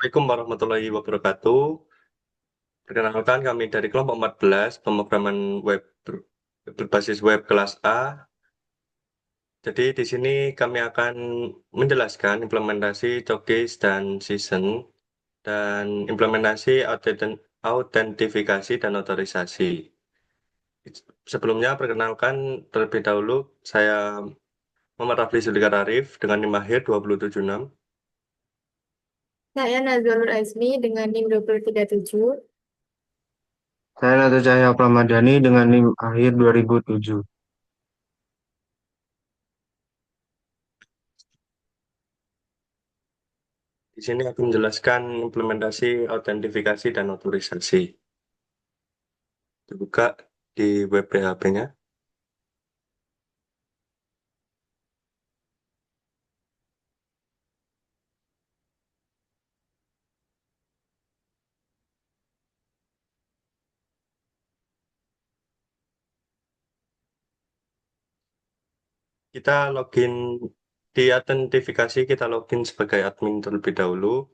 Assalamualaikum warahmatullahi wabarakatuh. Perkenalkan kami dari kelompok 14 pemrograman web berbasis web kelas A. Jadi di sini kami akan menjelaskan implementasi showcase dan season dan implementasi autentifikasi dan otorisasi. Sebelumnya perkenalkan terlebih dahulu saya Muhammad Rafli Zulikar Arif dengan NIM akhir 276. Saya Nazarul Azmi dengan NIM 2037. Saya Nata Cahaya Pramadani dengan NIM akhir 2007. Di sini aku menjelaskan implementasi autentifikasi dan otorisasi. Dibuka di web PHP-nya. Kita login di autentifikasi, kita login sebagai admin terlebih dahulu.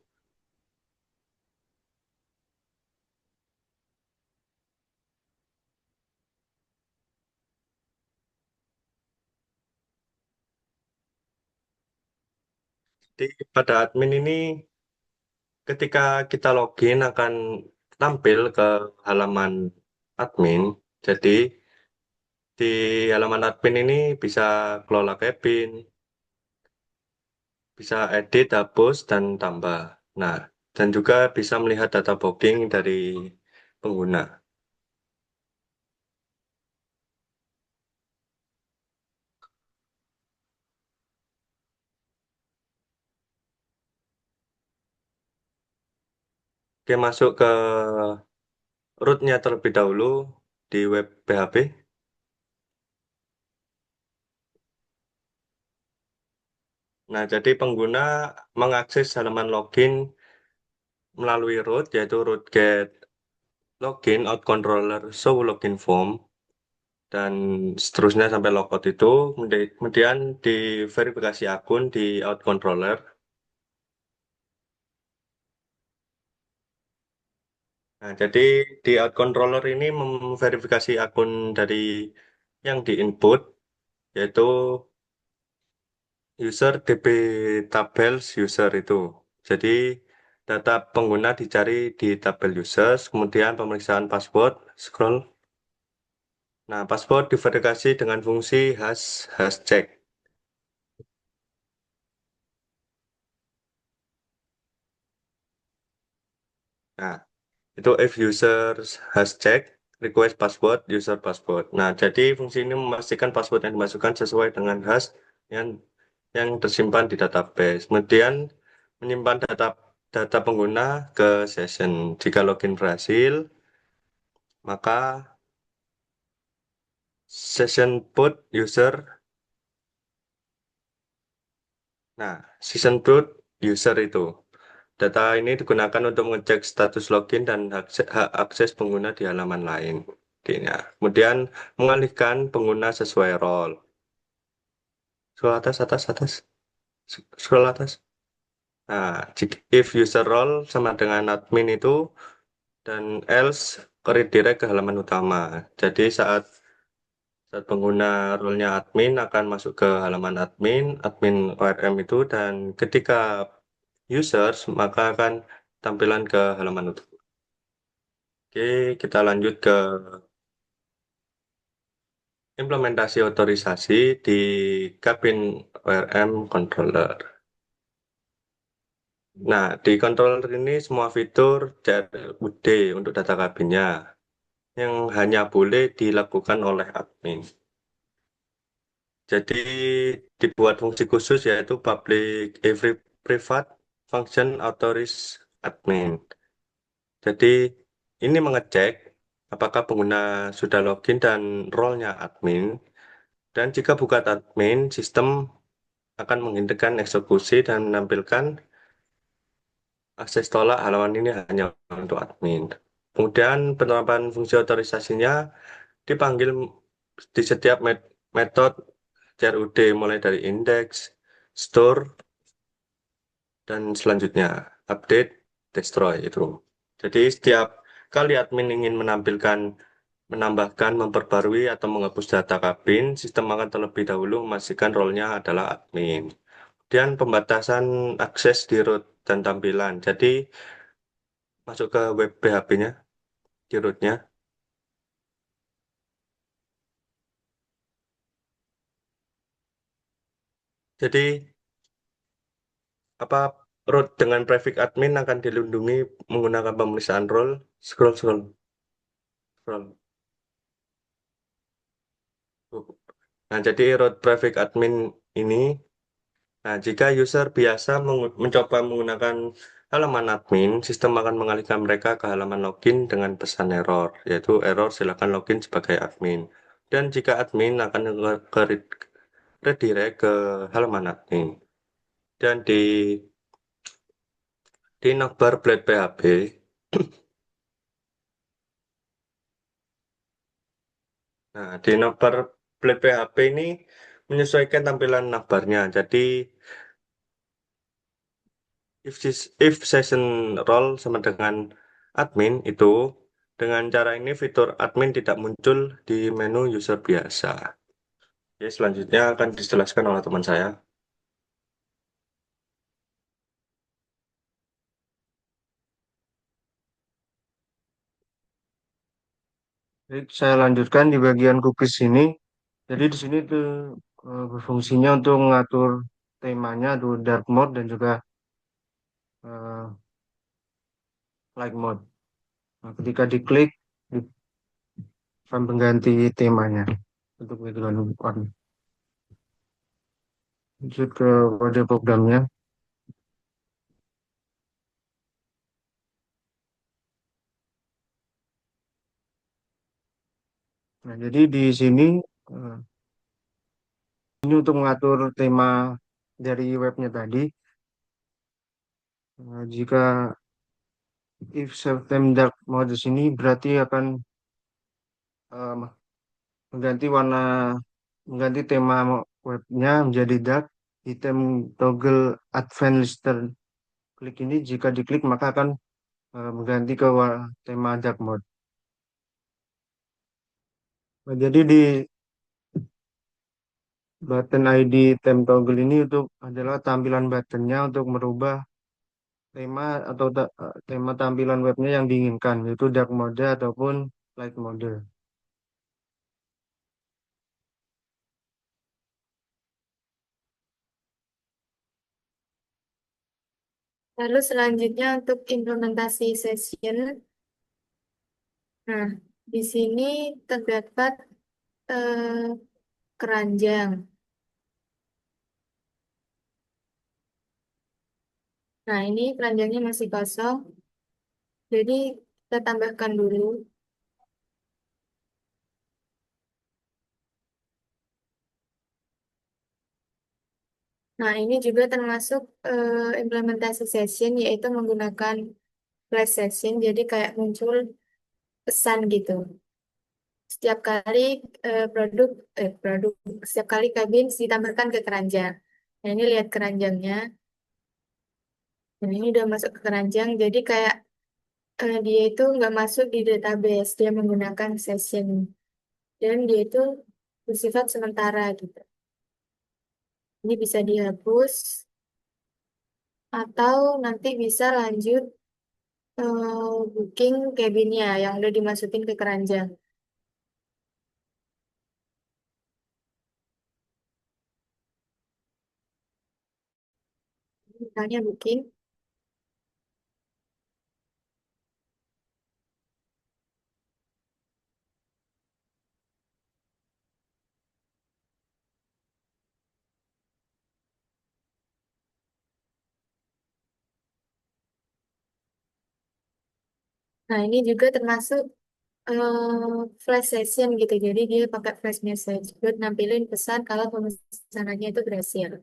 Jadi pada admin ini ketika kita login akan tampil ke halaman admin. Jadi di halaman admin ini bisa kelola cabin, bisa edit, hapus, dan tambah. Nah, dan juga bisa melihat data booking dari pengguna. Oke, masuk ke root-nya terlebih dahulu di web PHP. Nah, jadi pengguna mengakses halaman login melalui root, yaitu root get login, out controller, show login form, dan seterusnya sampai logout itu. Kemudian di verifikasi akun di out controller. Nah, jadi di out controller ini memverifikasi akun dari yang di input, yaitu user DB tabels user itu. Jadi data pengguna dicari di tabel users, kemudian pemeriksaan password, scroll. Nah, password diverifikasi dengan fungsi hash check. Nah, itu if users hash check, request password, user password. Nah, jadi fungsi ini memastikan password yang dimasukkan sesuai dengan hash yang yang tersimpan di database. Kemudian menyimpan data data pengguna ke session. Jika login berhasil, maka session put user. Nah, session put user itu. Data ini digunakan untuk mengecek status login dan hak akses pengguna di halaman lain. Kemudian mengalihkan pengguna sesuai role. Scroll atas, atas, atas. Scroll atas. Nah, if user role sama dengan admin itu dan else redirect ke halaman utama. Jadi saat pengguna role-nya admin akan masuk ke halaman admin ORM itu, dan ketika users maka akan tampilan ke halaman utama. Oke, kita lanjut ke implementasi otorisasi di kabin ORM controller. Nah, di controller ini semua fitur CRUD untuk data kabinnya yang hanya boleh dilakukan oleh admin. Jadi dibuat fungsi khusus yaitu public every private function authorize admin. Jadi ini mengecek apakah pengguna sudah login dan role-nya admin. Dan jika bukan admin, sistem akan menghentikan eksekusi dan menampilkan akses tolak halaman ini hanya untuk admin. Kemudian penerapan fungsi otorisasinya dipanggil di setiap metode CRUD mulai dari index, store, dan selanjutnya update. destroy itu. Jadi setiap kali admin ingin menambahkan, memperbarui, atau menghapus data kabin, sistem akan terlebih dahulu memastikan role-nya adalah admin. Dan pembatasan akses di root dan tampilan. Jadi masuk ke web PHP-nya, di root-nya. Jadi apa root dengan prefix admin akan dilindungi menggunakan pemeriksaan role. Scroll, scroll, scroll. Nah, jadi root prefix admin ini, nah, jika user biasa mencoba menggunakan halaman admin, sistem akan mengalihkan mereka ke halaman login dengan pesan error, yaitu error silakan login sebagai admin. Dan jika admin akan redirect ke halaman admin. Dan di navbar Blade PHP, nah, di navbar Blade PHP ini menyesuaikan tampilan navbarnya. Jadi if session role sama dengan admin itu, dengan cara ini fitur admin tidak muncul di menu user biasa. Oke, selanjutnya akan dijelaskan oleh teman saya. Baik, saya lanjutkan di bagian cookies ini. Jadi di sini tuh berfungsinya untuk mengatur temanya tuh dark mode dan juga eh, light mode. Nah, ketika diklik di akan mengganti temanya untuk background warna. Lanjut ke kode programnya. Nah, jadi di sini eh, ini untuk mengatur tema dari webnya tadi. Jika if September dark mode di sini berarti akan eh, mengganti warna, mengganti tema webnya menjadi dark. Item toggle advanced lister klik ini jika diklik maka akan mengganti ke tema dark mode. Nah, jadi di button ID tem toggle ini untuk adalah tampilan buttonnya untuk merubah tema atau tema tampilan webnya yang diinginkan yaitu dark mode ataupun light mode. Lalu selanjutnya untuk implementasi session. Nah, di sini terdapat eh, keranjang. Nah, ini keranjangnya masih kosong. Jadi kita tambahkan dulu. Nah, ini juga termasuk implementasi session, yaitu menggunakan flash session. Jadi kayak muncul pesan gitu. Setiap kali produk, setiap kali kabin ditambahkan ke keranjang. Nah, ini lihat keranjangnya. Dan ini udah masuk ke keranjang. Jadi kayak dia itu nggak masuk di database. Dia menggunakan session. Dan dia itu bersifat sementara gitu. Ini bisa dihapus atau nanti bisa lanjut booking cabinnya yang udah dimasukin ke keranjang. Misalnya booking. Nah, ini juga termasuk flash session gitu. Jadi dia pakai flash message buat nampilin pesan kalau pemesanannya itu berhasil.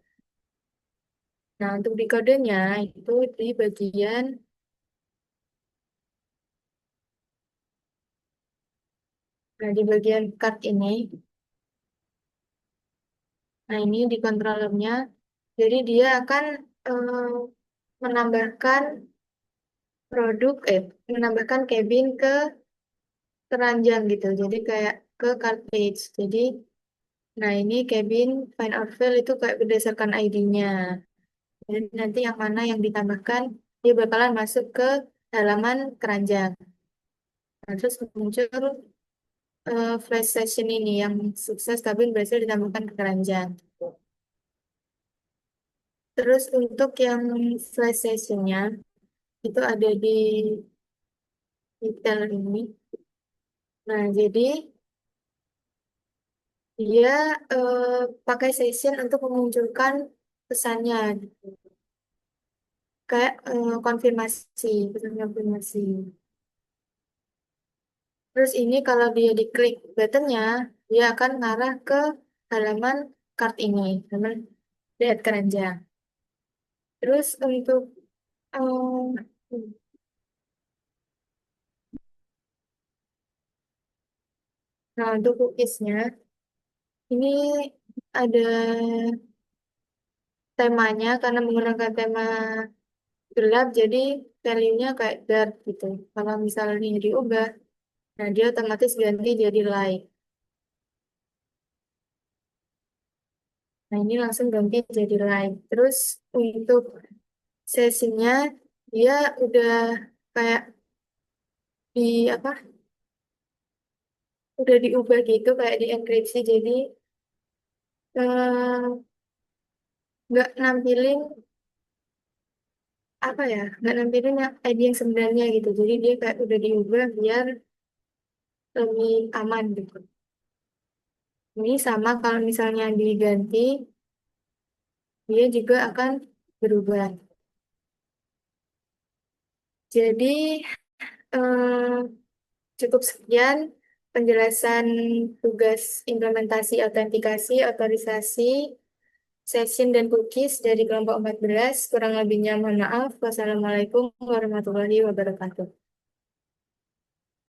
Nah, untuk di kodenya itu di bagian card ini. Nah, ini di controllernya. Jadi dia akan menambahkan menambahkan cabin ke keranjang gitu. Jadi kayak ke cartridge. Jadi, nah ini cabin find or fail itu kayak berdasarkan ID-nya. Jadi nanti yang mana yang ditambahkan, dia bakalan masuk ke halaman keranjang. Nah, terus muncul flash session ini yang sukses tapi berhasil ditambahkan ke keranjang. Terus untuk yang flash sessionnya itu ada di detail ini. Nah, jadi dia pakai session untuk memunculkan pesannya, gitu. Kayak pesan konfirmasi. Terus ini kalau dia diklik buttonnya, dia akan mengarah ke halaman card ini, halaman lihat keranjang. Terus untuk nah untuk cookiesnya ini ada temanya karena menggunakan tema gelap, jadi value-nya kayak dark gitu. Kalau misalnya diubah, nah dia otomatis ganti jadi light. Nah ini langsung ganti jadi light. Terus untuk sesinya dia udah kayak di apa? Udah diubah gitu kayak di enkripsi, jadi eh, nggak nampilin apa ya, nggak nampilin yang ID yang sebenarnya gitu. Jadi dia kayak udah diubah biar lebih aman gitu. Ini sama kalau misalnya diganti, dia juga akan berubah. Jadi eh, cukup sekian penjelasan tugas implementasi autentikasi, otorisasi, session dan cookies dari kelompok 14. Kurang lebihnya mohon maaf. Wassalamualaikum warahmatullahi wabarakatuh.